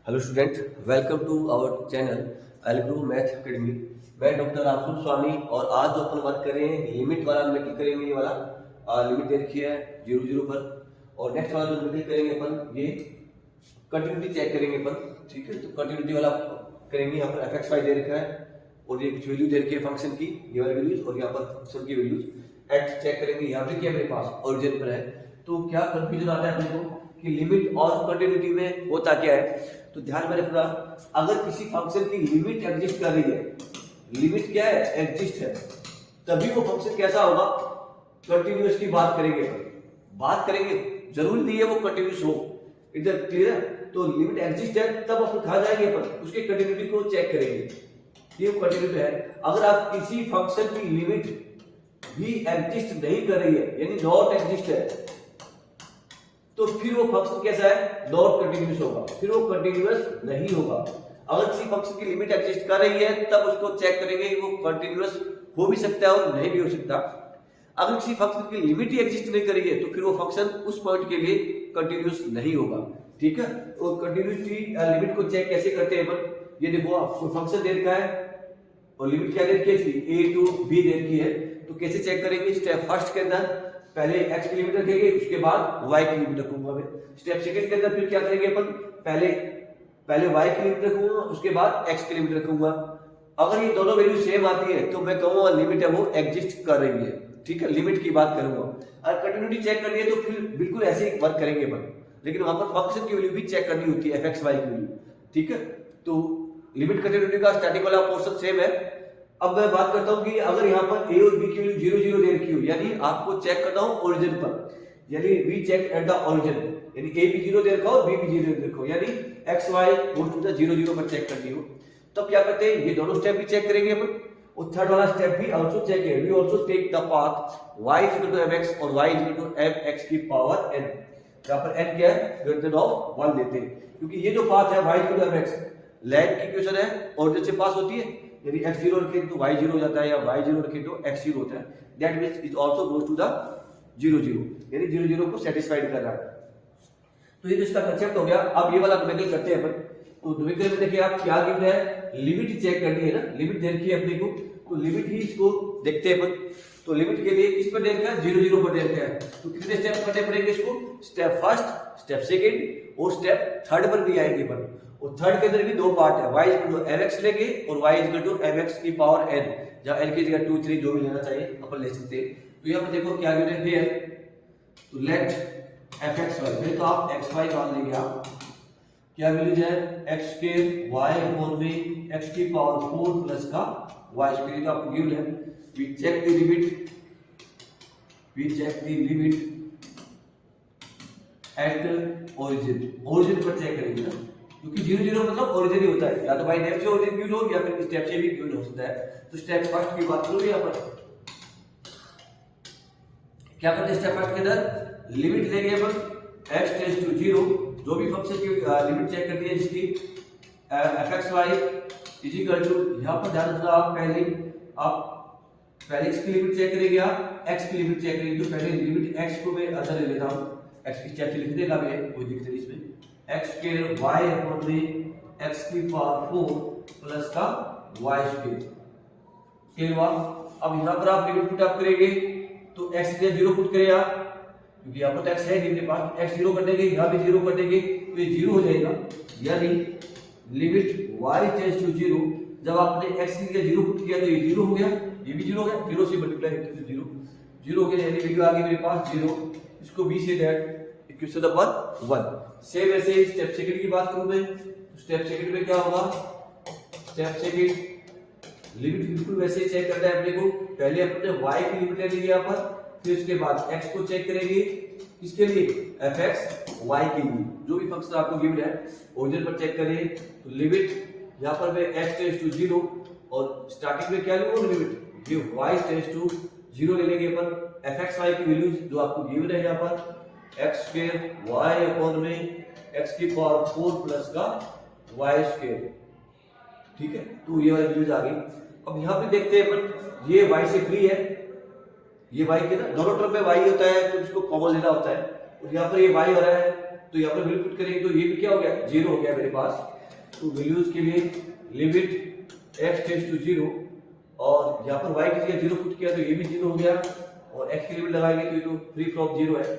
Hello student, welcome to our channel Alguru math academy. मैं doctor Ramsur Swami और आज जो अपन वर्क कर रहे हैं लिमिट वाला न्यूमेरिकल करेंगे। ये वाला लिमिट दे रखी है 0 पर। और नेक्स्ट वाला जो न्यूमेरिकल करेंगे अपन ये कंटिन्यूटी चेक करेंगे अपन। ठीक है, तो कंटिन्यूटी वाला करेंगे। यहाँ पर एफ वाई दे रखा है और ये कुछ वैल्यू दे रखी है फंक्शन की, ये वाली वैल्यूज, और यहाँ पर फंक्शन की वैल्यूज एक्ट चेक करेंगे। यहाँ पे क्या मेरे पास ओरिजिन पर है, तो क्या कंफ्यूजन आता है अपने को कि लिमिट और कंटिन्यूटी में होता क्या है। तो ध्यान में रखना, अगर किसी फंक्शन की लिमिट एग्जिस्ट कर रही है, लिमिट क्या है, एग्जिस्ट है, तभी वो फंक्शन कैसा होगा, कंटिन्यूअस की बात करेंगे। जरूरी नहीं है वो कंटिन्यूअस हो। इधर क्लियर है? तो लिमिट एग्जिस्ट है तब अपन कहा जाएंगे अपन उसके कंटिन्यूटी को चेक करेंगे। ये कंटिन्यूटी है। अगर आप किसी फंक्शन की लिमिट भी एग्जिस्ट नहीं कर रही है, यानी नॉट एग्जिस्ट है, तो फिर वो फंक्शन कैसा है, नॉट कंटिन्यूअस होगा, फिर वो कंटिन्यूअस नहीं होगा। अगर किसी फंक्शन की लिमिट एग्जिस्ट कर रही है तब उसको चेक करेंगे वो कंटिन्यूअस हो भी सकता है और नहीं भी हो सकता। अगर किसी फंक्शन की लिमिट ही एग्जिस्ट नहीं कर रही है तो फिर वो फंक्शन उस पॉइंट के लिए कंटिन्यूअस नहीं होगा। ठीक है, तो कंटिन्यूटी लिमिट को चेक कैसे करते हैं अपन, ये देखो आपको फंक्शन दे रखा है और लिमिट क्या दे रखी है, a टू b दे रखी है। तो कैसे चेक करेंगे, स्टेप फर्स्ट के अंदर पहले x की लिमिट रखेंगे, उसके बाद y की लिमिट रखूंगा मैं। स्टेप सेकंड के अंदर फिर क्या करेंगे अपन, पहले y की लिमिट रखूंगा, उसके बाद x की लिमिट रखूंगा। अगर ये दोनों वैल्यू सेम आती है तो मैं कहूंगा लिमिट है वो एग्जिस्ट कर रही है। ठीक है, लिमिट की बात करूंगा। अगर कंटिन्यूटी चेक करनी है तो फिर बिल्कुल ऐसे ही वर्क करेंगे अपन, लेकिन वहां पर फंक्शन की वैल्यू भी चेक करनी होती है, fx y की वैल्यू। ठीक है, तो लिमिट कंटिन्यूटी का स्टार्टिंग वाला पोर्शन सेम है। अब मैं बात करता हूं कि अगर यहाँ पर a और b की वैल्यू 0 0 दे रखी हो, यानी आपको चेक करना हो ओरिजिन पर, यानी we check at the origin, यानी a भी 0 दे रखा हो, b भी 0 दे रखा हो, यानी x y goes to the 0 0 पर चेक करनी हो, तब क्या करते हैं, ये दोनों स्टेप भी चेक करेंगे अपन। और थर्ड वाला स्टेप भी आल्सो चेक है, we also take the path y = mx और y = mx की पावर n। यहाँ पर n क्या है, ग्रेटर देन ऑफ 1 लेते हैं, क्योंकि ये जो पाथ है y = mx लैग की इक्वेशन है और जैसे पास होती है, यदि x 0 रखे तो y 0 हो जाता है, या y 0 रखे तो x 0 होता है। That means it also goes to the 0 0, यानी 0 0 को सेटिस्फाइड कर रहा है। तो ये तो इसका कांसेप्ट हो गया। अब ये वाला न्यूमेरिकल करते हैं अपन। तो न्यूमेरिकल में देखिए आप क्या गिवन है, लिमिट चेक करनी है ना, लिमिट दे रखी है अपने को, तो लिमिट ही इसको देखते हैं अपन। तो लिमिट के लिए किस पर दे रखा है, 0 0 पर दे रखा है। तो कितने स्टेप करने पड़ेंगे इसको, स्टेप फर्स्ट, स्टेप सेकंड और स्टेप थर्ड पर भी आएंगे अपन। और थर्ड के अंदर भी दो पार्ट है, y = mx लेंगे और y = mx की पावर n, जहां n की जगह 2 3 जो भी लेना चाहिए अपन ले सकते हैं। तो यहाँ पर देखो क्या गिवन है हियर, तो लेट fx y, पहले तो आप xy मान लेंगे आप, क्या वैल्यू है, x² y अपॉन में x की पावर 4 प्लस का y², तो आपको गिवन है। We check the limit at origin पर चेक करेंगे ना, क्योंकि 0 0 मतलब ओरिजिन ही होता है, या तो बाय नेम से ओरिजिन गिवन हो या फिर स्टेप से भी गिवन हो सकता है। तो स्टेप फर्स्ट की बात करूं यहाँ पर क्या करते हैं, स्टेप फर्स्ट के अंदर लिमिट लेंगे अपन x टेंड्स टू 0, जो भी फंक्शन की लिमिट चेक करनी है जिसकी fxy = यहां पर ध्यान रखना, आप पहले x की लिमिट चेक करेंगे, आप x की लिमिट चेक करेंगे। तो पहले लिमिट x को मैं अंदर ले लेता हूं, x की स्टेप से लिख देगा, मैं कोई दिक्कत नहीं इसमें, x² y अपॉन में x की पावर 4 प्लस का y²। क्लियर हुआ? अब यहां पर आप लिमिट पुट अप करेंगे तो x के 0 पुट करें आप, क्योंकि यहाँ पर x है नहीं मेरे पास, x 0 कर देंगे, यहाँ भी 0 कर देंगे, तो ये 0 हो जाएगा। यानी लिमिट y टेंड्स टू 0, जब आपने x की जगह 0 पुट किया तो ये 0 हो गया, ये भी 0 हो गया, 0 से मल्टीप्लाई करते तो 0 हो गया, यानी वैल्यू आ गई मेरे पास 0। इसको b say that equation number 1। Same ऐसे स्टेप सेकंड की बात करूं मैं, तो स्टेप सेकंड में क्या होगा, स्टेप सेकंड लिमिट बिल्कुल वैसे ही चेक करना है अपने को। पहले अपने y की लिमिट ले लेंगे यहाँ पर, फिर उसके बाद x को चेक करेंगे, किसके लिए, fx y के लिए, जो भी फंक्शन आपको गिवन है ओरिजिन पर चेक करें। तो लिमिट यहाँ पर मैं x टेंड्स टू 0 और स्टार्टिंग में क्या लूंगा, लिमिट ये y टेंड्स टू 0 ले लेंगे अपन। fx y की वैल्यू जो आपको गिवन है यहाँ पर x² y अपॉन में x की पावर 4 प्लस का y²। ठीक है, तो ये वाली वैल्यूज आ गई। अब यहाँ पे देखते हैं अपन, ये y से फ्री है, ये y के ना दोनों तरफ में y होता है तो इसको कॉमन लेना होता है, और यहाँ पर ये y हो रहा है तो यहाँ पर वैल्यू पुट करेंगे तो ये भी क्या हो गया, 0 हो गया मेरे पास। तो वैल्यूज के लिए लिमिट x टेंड्स टू 0 और यहाँ पर y की जगह 0 पुट किया तो ये भी 0 हो गया और x की लिमिट लगाएंगे तो ये तो फ्री फ्रॉम 0 है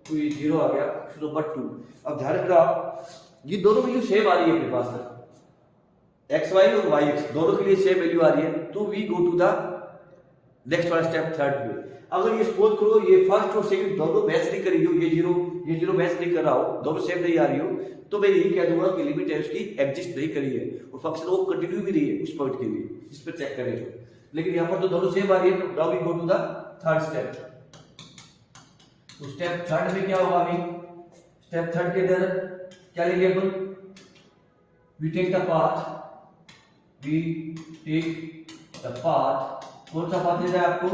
तो ये 0 आ गया ऑप्शन नंबर 2। अब ध्यान रखना ये दोनों वैल्यू सेम आ रही है अपने पास में xy और yx दोनों के लिए सेम वैल्यू आ रही है तो we go to the next वाला स्टेप थर्ड में। अगर ये सपोज करो ये फर्स्ट और सेकंड दोनों मैच नहीं कर रही हो ये जीरो मैच नहीं कर रहा हो दोनों सेम नहीं आ रही हो तो मैं यही कह दूंगा कि लिमिट है उसकी एग्जिस्ट नहीं करी है और फंक्शन वो कंटिन्यू भी रही है उस पॉइंट के लिए इस पर चेक करें तो। लेकिन यहाँ पर तो दोनों सेम आ रही है तो now we go to the third step. तो स्टेप थर्ड में क्या होगा अभी स्टेप थर्ड के अंदर क्या लेंगे अपन वी टेक द पाथ कौन सा पाथ लेना है आपको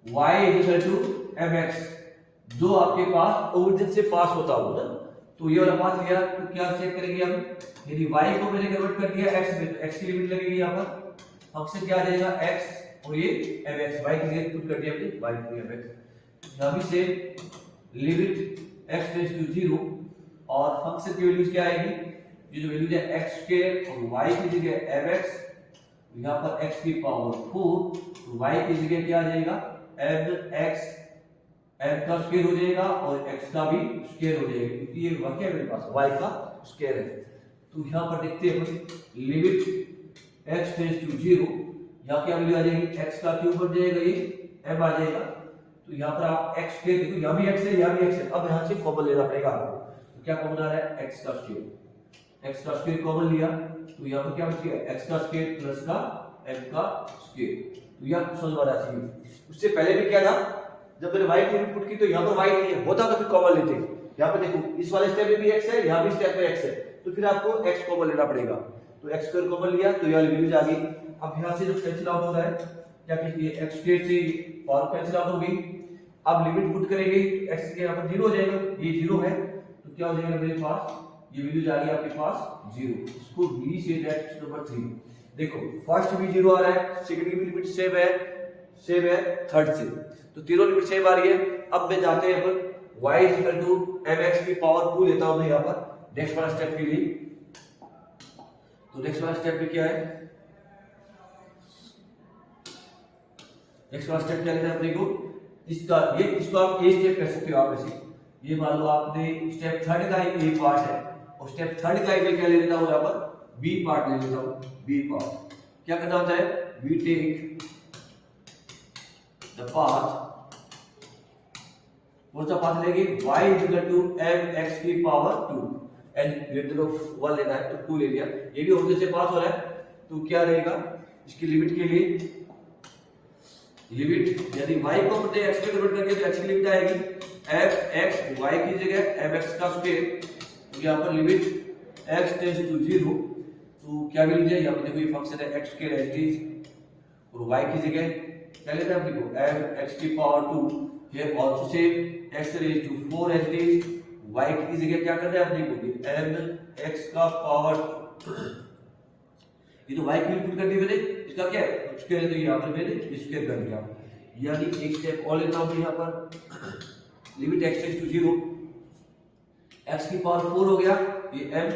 y इक्वल टू mx जो आपके पास ओरिजिन से पास होता हो ना तो ये वाला पाथ लिया तो क्या चेक करेंगे हम यदि y को मैंने कन्वर्ट कर दिया x में तो x की लिमिट लगेगी यहाँ पर फंक्शन क्या आ जाएगा x और ये mx y की जगह पुट कर दिया हमने y को mx यहाँ भी से लिमिट x टेंड्स टू 0 और फंक्शन की वैल्यूज क्या आएगी ये जो वैल्यूज है x स्क्वायर और y की जगह mx यहाँ पर x की पावर 4 y की जगह क्या आ जाएगा mx m का स्क्वायर हो जाएगा और x का भी स्क्वायर हो जाएगा क्योंकि ये वाक्य है मेरे पास y का स्क्वायर है। तो यहाँ पर देखते हैं लिमिट x टेंड्स टू 0 यहाँ क्या वैल्यू आ जाएगी x का क्यूब बन जाएगा ये m आ जाएगा तो यहाँ पर आप x स्क्वायर देखो यहाँ भी x है यहाँ भी x है अब यहाँ से कॉमन लेना पड़ेगा आपको तो क्या कॉमन आ रहा है x का स्क्वायर कॉमन लिया तो यहाँ पर क्या बच गया x का स्क्वायर प्लस का m का स्क्वायर तो यह समझ में आना चाहिए। उससे पहले भी क्या था जब मैंने y की लिमिट पुट की तो यहाँ पर y नहीं है होता तो फिर कॉमन लेते यहाँ पे देखो इस वाले स्टेप में भी x है यहाँ भी स्टेप में x है तो फिर आपको x कॉमन लेना पड़ेगा तो x स्क्वायर कॉमन लिया तो यह वैल्यूज आ गई। अब यहाँ से जो कैंसिल आउट हो रहा है क्या कहते हैं x स्क्वायर से पावर कैंसिल आउट होगी अब लिमिट पुट करेंगे x के यहाँ पर 0 हो जाएगा ये 0 है तो क्या हो जाएगा मेरे पास ये वैल्यूज आ गई आपके पास 0 इसको b से दैट नंबर 3 देखो फर्स्ट भी 0 आ रहा है सेकंड की भी लिमिट सेम है थर्ड से तो तीनों लिमिट सेम आ रही है। अब मैं जाते हैं अपन y इक्वल टू mx की पावर 2 लेता हूं मैं यहां पर नेक्स्ट वाला स्टेप के लिए। तो नेक्स्ट वाला स्टेप में क्या है नेक्स्ट वाला स्टेप क्या लेना है अपने को इसको आप ए स्टेप कह सकते हो आप ऐसे ये मान लो आपने स्टेप थर्ड का ए पार्ट है और स्टेप थर्ड का मैं क्या ले लेता हूं यहां पर बी पार्ट ले लेता हूं बी पार्ट क्या करना होता है वी टेक द पाथ कौन सा पाथ लेंगे y इक्वल टू mx की पावर 2 एंड ग्रेटर ऑफ 1 लेना है तो 2 ले लिया ये भी ओरिजिन से पास हो रहा है तो क्या रहेगा इसकी लिमिट के लिए लिमिट यदि y को हमने x में कन्वर्ट करके तो x की लिमिट आएगी fx y की जगह mx का स्क्वायर तो यहां पर लिमिट x टेंड्स टू 0 तो क्या वैल्यू है यहां पर देखो ये फंक्शन है x स्क्वायर एज इट और y की जगह क्या लेते हैं हम देखो mx की power 2 here also same x raised to 4 as it is y की जगह क्या करना है अपने को mx का पावर ये तो y की वैल्यू कर दी मैंने इसका क्या है स्क्वायर तो यहां पर मैंने स्क्वायर कर दिया यानी एक स्टेप और लेता हूं यहां पर limit x tends to 0 x की पावर 4 हो गया ये m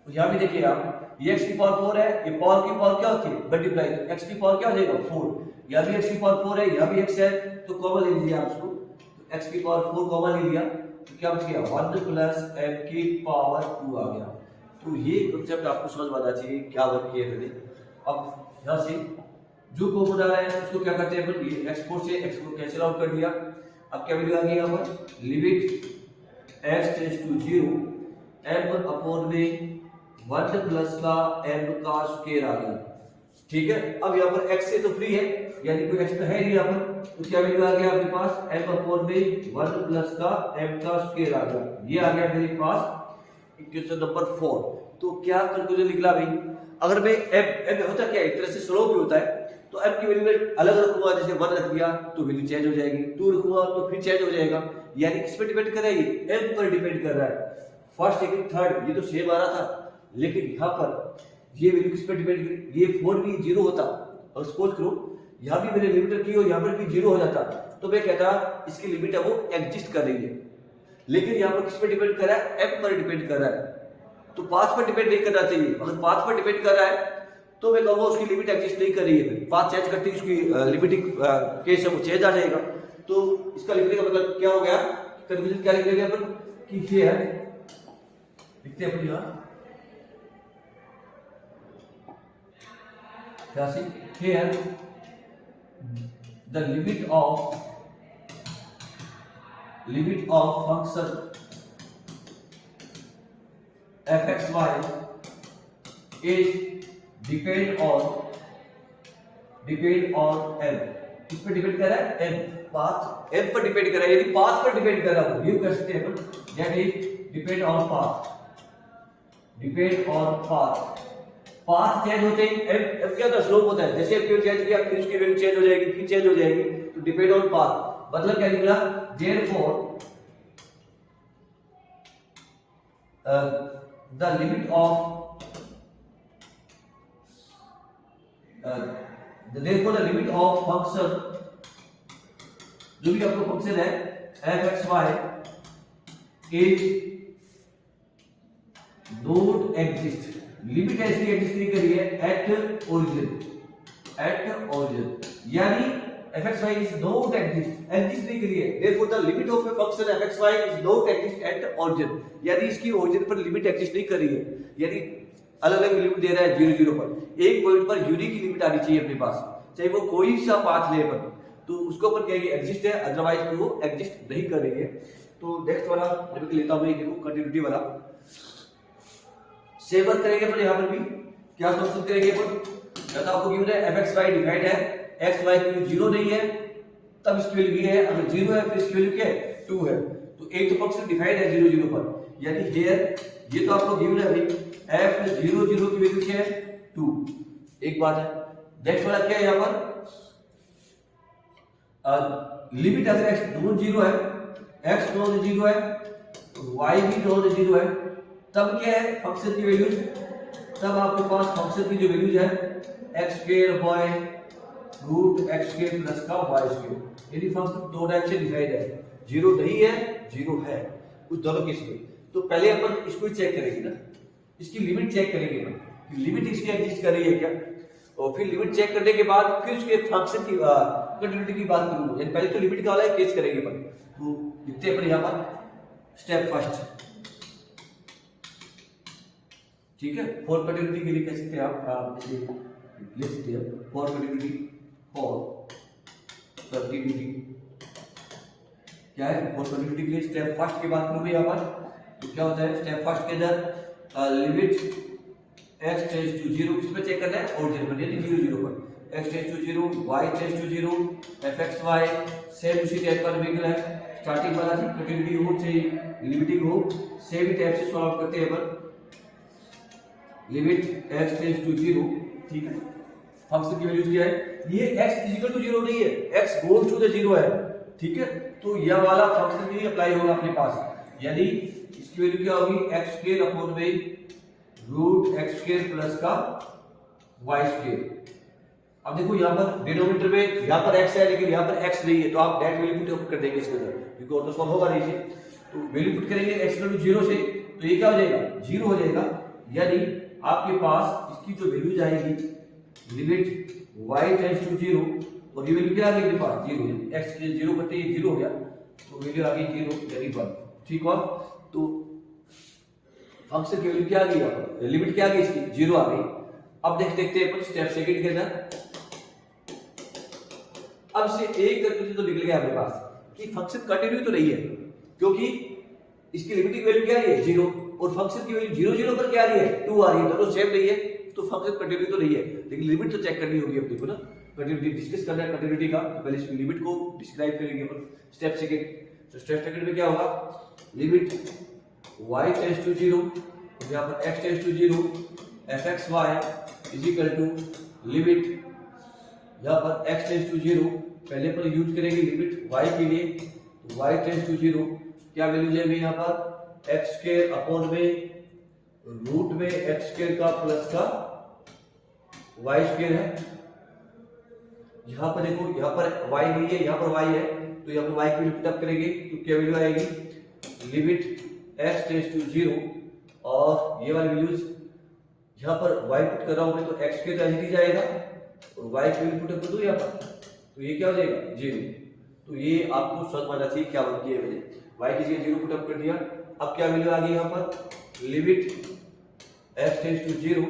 तो यहां भी देखिए आप ये x की पावर 4 है ये पावर की पावर क्या होती है मल्टीप्लाई x की पावर क्या हो जाएगा 4 यहां भी x की पावर 4 है यहां भी x है तो कॉमन ले लीजिए आप इसको तो x की पावर 4 कॉमन ले लिया तो क्या बच गया 1 प्लस m की पावर 2 आ गया। तो ये कांसेप्ट आपको समझ में आना चाहिए क्या वर्क किया मैंने। अब यहां से जो कॉमन आ रहा है उसको क्या करते हैं अपन ये x4 से x को कैंसिल आउट कर दिया। अब क्या वैल्यू आ गई यहां पर limit x tends to 0 m upon में 1 प्लस का m का स्क्वायर आ गया ठीक है। अब यहाँ पर x से तो फ्री है यानी कोई x तो है नहीं यहाँ पर तो क्या वैल्यू आ गया आपके पास m अपॉन में 1 प्लस का m का स्क्वायर आ गया ये आ गया मेरे पास इक्वेशन नंबर 4। तो क्या कंक्लूजन निकला भाई अगर मैं m होता क्या एक तरह से स्लोप ही होता है तो m की वैल्यू में अलग रखूंगा जैसे 1 रख दिया तो वैल्यू चेंज हो जाएगी 2 रखूंगा तो फिर चेंज हो जाएगा यानी किस पे डिपेंड कर रहा है ये m पर डिपेंड कर रहा है। फर्स्ट सेकंड थर्ड ये तो सेम आ रहा था लेकिन यहाँ पर ये वैल्यू किस पे डिपेंड करेगी ये 4 भी 0 होता और सपोज करो यहाँ भी मैंने लिमिट रखी हो यहाँ पर भी 0 हो जाता तो मैं कहता इसकी लिमिट है वो एग्जिस्ट कर रही है लेकिन यहाँ पर किस पे डिपेंड कर रहा है m पर डिपेंड कर रहा है तो पाथ पर डिपेंड नहीं करना चाहिए। अगर पाथ पर डिपेंड कर रहा है तो मैं कहूँगा उसकी लिमिट एग्जिस्ट नहीं कर रही है, पाथ चेंज करती है उसकी लिमिटिंग केस है वो चेंज आ जाएगा। तो इसका लिखने का मतलब क्या हो गया, कंक्लूजन क्या लिख लेंगे अपन कि हियर लिखते हैं अपन यहाँ क्या see here the limit of function fxy is depend on m, किस पर डिपेंड कर रहा है, m पाथ m पर डिपेंड कर रहा है, यदि पाथ पर डिपेंड कर रहा है ये कर सकते हैं अपन, that is depend on path change होते ही m क्या होता है, स्लोप होता है, जैसे m चेंज किया फिर उसकी वैल्यू चेंज हो जाएगी, फिर चेंज हो जाएगी, तो डिपेंड ऑन पाथ मतलब क्या निकला, therefore the limit of therefore the limit of function जो भी आपका फंक्शन है fxy is don't exist, limit ऐसी एग्जिस्ट नहीं करी है at origin, यानी fxy is don't exist नहीं करी है, therefore the limit of a function fxy is don't exist at origin, यदि इसकी origin पर लिमिट एग्जिस्ट नहीं करी है, यदि अलग अलग लिमिट दे रहा है 0 0 पर, एक पॉइंट पर यूनिक लिमिट आनी चाहिए अपने पास, चाहे वो कोई सा पाथ ले पर, तो उसको अपन कहेंगे एग्जिस्ट है, अदरवाइज वो एग्जिस्ट नहीं कर रही है। तो नेक्स्ट वाला जब लेता हूं मैं, देखो कंटिन्यूटी वाला सेव वर्क करेंगे अपन, यहां पर भी क्या फंक्शन करेंगे अपन, या तो आपको गिवन है fxy डिवाइड है x y की वैल्यू 0 नहीं है तब इसकी वैल्यू ये है, अगर 0 है फिर इसकी वैल्यू क्या है 2 है, तो एक तो फंक्शन डिफाइंड है 0 0 पर, यानी हियर ये तो आपको गिवन है भाई f 0 0 की वैल्यू क्या है 2, एक बात है। नेक्स्ट वाला क्या है यहां पर, लिमिट अगर x नॉन 0 है, x नॉन 0 है, y भी नॉन 0 है, तब क्या है फंक्शन की वैल्यू, तब आपके पास फंक्शन की जो वैल्यूज है x square by root x square plus का y स्क्वायर, यदि फंक्शन दो डायरेक्शन डिफाइंड है, 0 नहीं है 0 है, उस दोनों केस में, तो पहले अपन इसको चेक करेंगे ना, इसकी लिमिट चेक करेंगे ना कि लिमिट इसकी एग्जिस्ट कर रही है क्या, और फिर लिमिट चेक करने के बाद फिर उसके फंक्शन की कंटिन्यूटी की बात करूंगा, यानी पहले तो लिमिट का वाला केस करेंगे अपन। तो लिखते हैं अपन यहां पर स्टेप फर्स्ट, ठीक है, फॉर कंटिन्यूटी के लिए कह सकते हैं आप लिख सकते हैं फॉर कंटिन्यूटी क्या है, फॉर कंटिन्यूटी के लिए स्टेप फर्स्ट की बात करूंगा यहां पर, तो क्या होता है स्टेप फर्स्ट के अंदर लिमिट x टेंड्स टू 0 किस पे चेक करना है, ओरिजिन पर, यानी 0 0 पर, x tends to 0 y tends to 0 fxy same उसी टाइप का निकल है, स्टार्टिंग वाला थी कंटिन्यूटी हो चाहे लिमिटिंग हो, सेम टाइप से सॉल्व करते हैं अपन, लिमिट x टेंड्स टू 0, ठीक है, फंक्शन की वैल्यू क्या है, ये x इक्वल टू 0 नहीं है, x गोज टू द 0 है, ठीक है, तो यह वाला फंक्शन भी अप्लाई होगा अपने पास, यानी इसकी वैल्यू क्या होगी x स्क्वायर अपॉन में रूट x स्क्वायर प्लस का y स्क्वायर। अब देखो यहाँ पर डिनोमिनेटर में यहाँ पर x है लेकिन यहाँ पर x नहीं है, तो आप डायरेक्ट वैल्यू पुट कर देंगे इसके अंदर, क्योंकि और तो सॉल्व होगा नहीं से, तो वैल्यू पुट करेंगे x इक्वल टू 0 से, तो ये क्या हो जाएगा 0 हो जाएगा, यानी आपके पास इसकी जो वैल्यू जाएगी लिमिट y टेंड्स टू 0, और ये वैल्यू क्या आ गई मेरे पास 0, x के 0 करते ही 0 हो गया, तो वैल्यू आ गई 0 यानी 1, ठीक हुआ। तो फंक्शन की वैल्यू क्या आ गई, यहाँ पर लिमिट क्या आ गई इसकी 0 आ गई। अब देखते हैं अपन स्टेप सेकंड के अंदर, अब से एक कंक्लूजन तो निकल गया अपने पास कि फंक्शन कंटिन्यू तो नहीं है, क्योंकि इसकी लिमिटिंग वैल्यू क्या आ रही है 0, और फंक्शन की वैल्यू 0 0 पर क्या आ रही है 2 आ रही है, दोनों सेम नहीं है, तो फंक्शन कंटिन्यू तो नहीं है, लेकिन लिमिट तो चेक करनी होगी अपने को ना, कंटिन्यूटी डिस्कस करना है कंटिन्यूटी का, तो पहले इसकी लिमिट को डिस्क्राइब करेंगे अपन स्टेप सेकंड। तो स्टेप सेकंड में क्या होगा, लिमिट y टेंड्स टू 0, यहाँ पर x tends to 0, fxy is equal to limit, यहाँ पर x टेंड्स टू 0, पहले पर यूज करेंगे लिमिट y के लिए, तो y टेंड्स टू 0 क्या वैल्यू जाएगी यहाँ पर x स्क्वायर अपॉन में रूट में x स्क्वायर का प्लस का y स्क्वायर है, यहाँ पर देखो यहाँ पर y नहीं है यहाँ पर y है, तो यहाँ पर y की वैल्यू पुट अप करेंगे तो क्या वैल्यू आएगी लिमिट x टेंड्स टू 0 और ये वाली वैल्यूज यहाँ पर y पुट कर रहा हूँ मैं, तो x के एज इट जाएगा और y की वैल्यू पुट कर दूँ यहाँ पर, तो ये क्या हो जाएगा 0। तो ये आपको समझ में आना चाहिए क्या वर्क किया मैंने, y की जगह 0 पुट अप कर दिया। अब क्या वैल्यू आ गई यहाँ पर, लिमिट x टेंड्स टू 0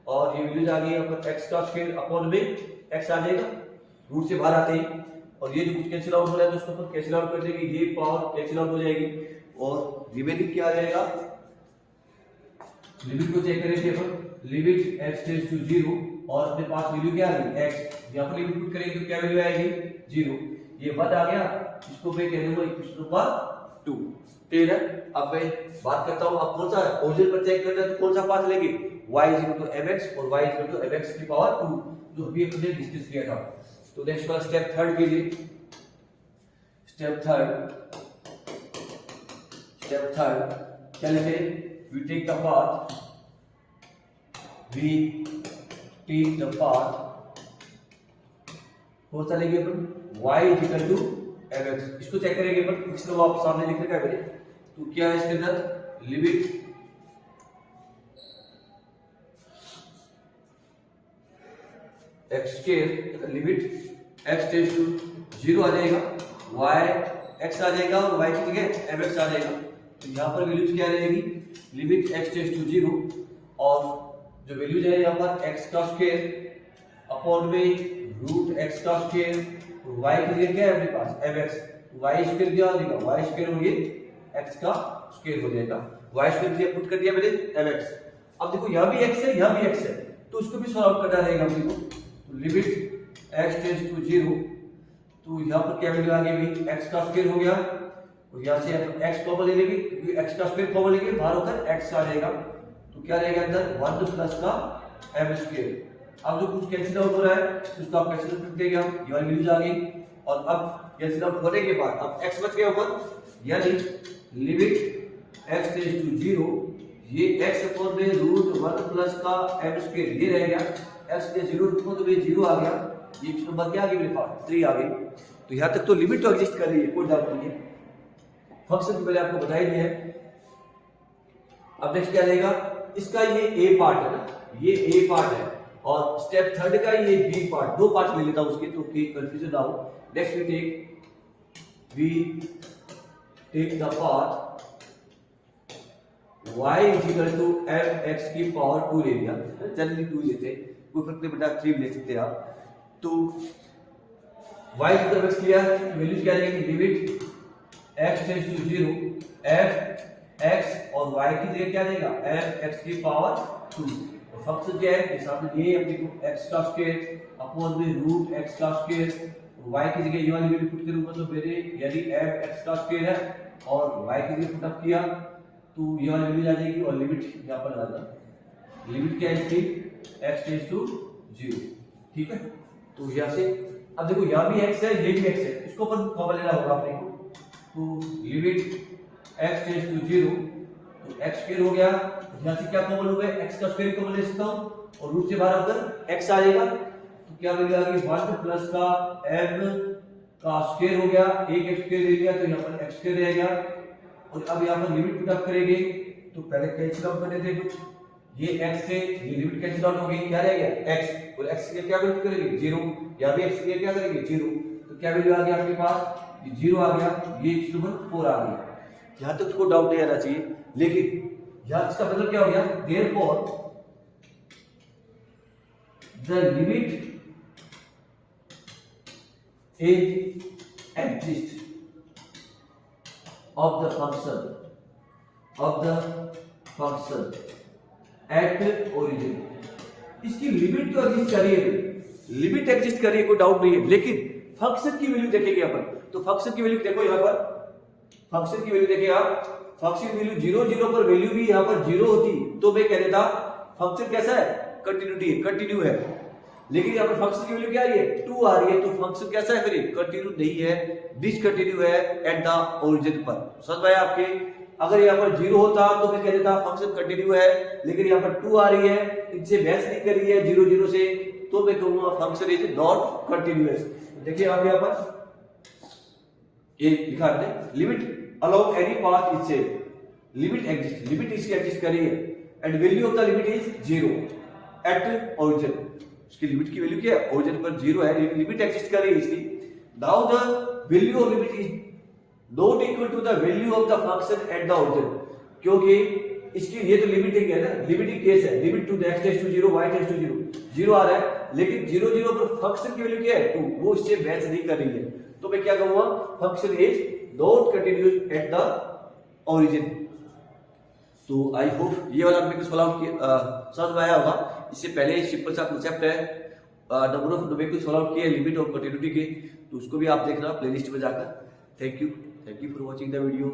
और ये वैल्यूज आ गई यहाँ पर x का स्क्वायर अपॉन में x आ जाएगा रूट से बाहर आते ही, और ये जो कुछ कैंसिल आउट हो रहा है तो उसको अपन कैंसिल आउट कर देंगे, ये पावर कैंसिल आउट हो जाएगी और रिमेनिंग क्या आ जाएगा, लिमिट को चेक करेंगे अपन, लिमिट x टेंड्स टू 0 और अपने पास वैल्यू क्या आ गई x, यहाँ पर लिमिट पुट करेंगे तो क्या वैल्यू आएगी 0, ये 1 आ गया, इसको मैं कह दूंगा इक्वेशन नंबर 2। क्लियर है। अब मैं बात करता हूं, आप कौन सा ओरिजिन पर चेक करना है तो कौन सा पाथ लेंगे, y mx और y mx की पावर 2 जो अभी हमने डिस्कस किया था। तो नेक्स्ट वाला स्टेप थर्ड के लिए, स्टेप थर्ड क्या लेते हैं, वी टेक द पाथ कौन सा लेंगे अपन, y mx, इसको चेक करेंगे अपन, इसको आप सामने लिख रखा है मैंने, तो क्या है इसके अंदर, limit x square, limit x tends to 0 आ जाएगा, y x आ जाएगा और y की जगह mx आ जाएगा। तो यहाँ पर वैल्यूज क्या रहेगी, लिमिट x टेंड्स टू 0 और जो वैल्यूज है यहाँ पर x का स्क्वायर अपॉन में रूट x का स्क्वायर, y की जगह क्या है अपने पास mx, y स्क्वायर क्या हो जाएगा, y स्क्वायर हो गया x का स्क्वायर हो जाएगा, y स्क्वायर से पुट कर दिया मैंने mx। अब देखो यहाँ भी x है यहाँ भी x है, तो उसको भी सॉल्व करना रहेगा अपने को, तो लिमिट x टेंड्स टू 0, तो यहाँ पर क्या वैल्यू आ गई भाई, x का स्क्वायर हो गया और यहाँ से x कॉमन ले लेंगे क्योंकि x का स्क्वायर कॉमन लेंगे बाहर होकर x आ जाएगा, तो क्या रहेगा अंदर 1 प्लस का m स्क्वायर। अब जो कुछ कैंसिल आउट हो रहा है उसको आप कैंसिल कर देंगे, ये वाली वैल्यूज आ गई और अब कैंसिल आउट होने के बाद अब x बच गया ऊपर, यानी लिमिट x टेंड्स टू 0, ये x अपॉन में रूट 1 प्लस का m स्क्वायर ये रह गया, x के 0 रखो तो ये 0 आ गया, ये नंबर क्या आ गई मेरे पास 3 आ गई। तो यहाँ तक तो लिमिट तो एग्जिस्ट कर रही है, कोई डाउट नहीं है, फंक्शन की मैंने आपको बताई दिया है। अब नेक्स्ट क्या रहेगा, इसका ये a पार्ट है ना, ये a पार्ट है और स्टेप थर्ड का ये b पार्ट, दो पार्ट ले लेता हूं उसके तो कि कंफ्यूजन ना हो। Next we take the path y equal to mx की पावर 2 ले लिया, जनरली 2 लेते हैं, कोई फर्क नहीं पड़ता, 3 ले सकते हैं आप। तो y इक्वल टू x लिया, वैल्यूज क्या रहेगी, limit x tends to 0 f x और y की जगह क्या देगा f x की पावर 2, तो फंक्शन क्या है सामने ये अपने को x का स्क्वायर अपॉन में रूट x का स्क्वायर, y की जगह ये वाली वैल्यू पुट करूंगा तो मेरे यदि f x का स्क्वायर है और y की जगह पुट अप किया तो ये वाली वैल्यू आ जाएगी और लिमिट यहां पर लगा दें, लिमिट क्या है इसकी x टेंड्स टू 0, ठीक है। तो यहां से अब देखो यहां भी x है ये भी x है, इसको अपन कॉमन लेना होगा अपने को, तो लिमिट x टेंड्स टू 0, तो x स्क्वायर हो गया, यहां से क्या कॉमन हो गया, x का स्क्वायर कॉमन ले सकता हूं और रूट से बाहर आकर x आ जाएगा, तो क्या मिल जाएगा 1 प्लस का m का स्क्वायर हो गया, एक x स्क्वायर ले लिया तो यहां पर x स्क्वायर रह गया और अब यहां पर लिमिट पुट अप करेंगे तो पहले कैंसिल आउट कर देते हैं कुछ, ये x से ये लिमिट कैंसिल आउट हो गई, क्या रह गया x और x के क्या वैल्यू करेंगे 0, यहां भी x के क्या करेंगे 0, तो क्या वैल्यू आ गया आपके पास, ये 0 आ गया, ये नंबर 4 आ गया। यहां तक तो डाउट नहीं आना चाहिए, लेकिन यहां इसका मतलब क्या हो गया, therefore the limit is exist of the function at origin, इसकी लिमिट तो एग्जिस्ट कर रही है, लिमिट एग्जिस्ट कर रही है कोई डाउट नहीं है, लेकिन फंक्शन की वैल्यू देखेंगे अपन, तो फंक्शन की वैल्यू देखो यहाँ पर, फंक्शन की वैल्यू देखिए आप, फंक्शन वैल्यू 0 0 पर वैल्यू भी यहाँ पर 0 होती तो मैं कह देता फंक्शन कैसा है, कंटिन्यूटी है, कंटिन्यू है, लेकिन यहाँ पर फंक्शन की वैल्यू क्या आ रही है 2 आ रही है, तो फंक्शन कैसा है फिर कंटिन्यू नहीं है, डिसकंटिन्यू है एट द ओरिजिन पर। समझ में आया आपके, अगर यहाँ पर 0 होता तो मैं कह देता फंक्शन कंटिन्यू है, लेकिन यहाँ पर 2 आ रही है, इनसे बहस नहीं कर रही है 0 0 से, तो मैं कहूंगा फंक्शन इज नॉट कंटिन्यूअस। देखिए आप यहाँ पर ये लिखा है limit along any path is same, limit exist, limit इसकी एग्जिस्ट कर रही है and value of the limit is 0 at origin. इसकी लिमिट की वैल्यू क्या है, ओरिजिन पर 0 है, लिमिट एग्जिस्ट कर रही है इसकी। Now the value of limit is not equal to the value of the function at the origin, क्योंकि इसकी ये तो लिमिटिंग है ना, लिमिटिंग केस है, limit to x tends to 0 y tends to 0 0 आ रहा है, लेकिन 0 0 पर फंक्शन की वैल्यू क्या है 2, वो इससे मैच नहीं कर रही है। तो मैं क्या कहूंगा, function is not continuous eight the origin. तो आई होप ये वाला आपने सॉल्व किया, समझ में आया होगा। इससे पहले सिंपल सा कांसेप्ट है, नंबर ऑफ न्यूमेरिकल सॉल्व किए लिमिट और कंटिन्यूटी के, तो उसको भी आप देखना प्लेलिस्ट में जाकर। Thank you for watching the video.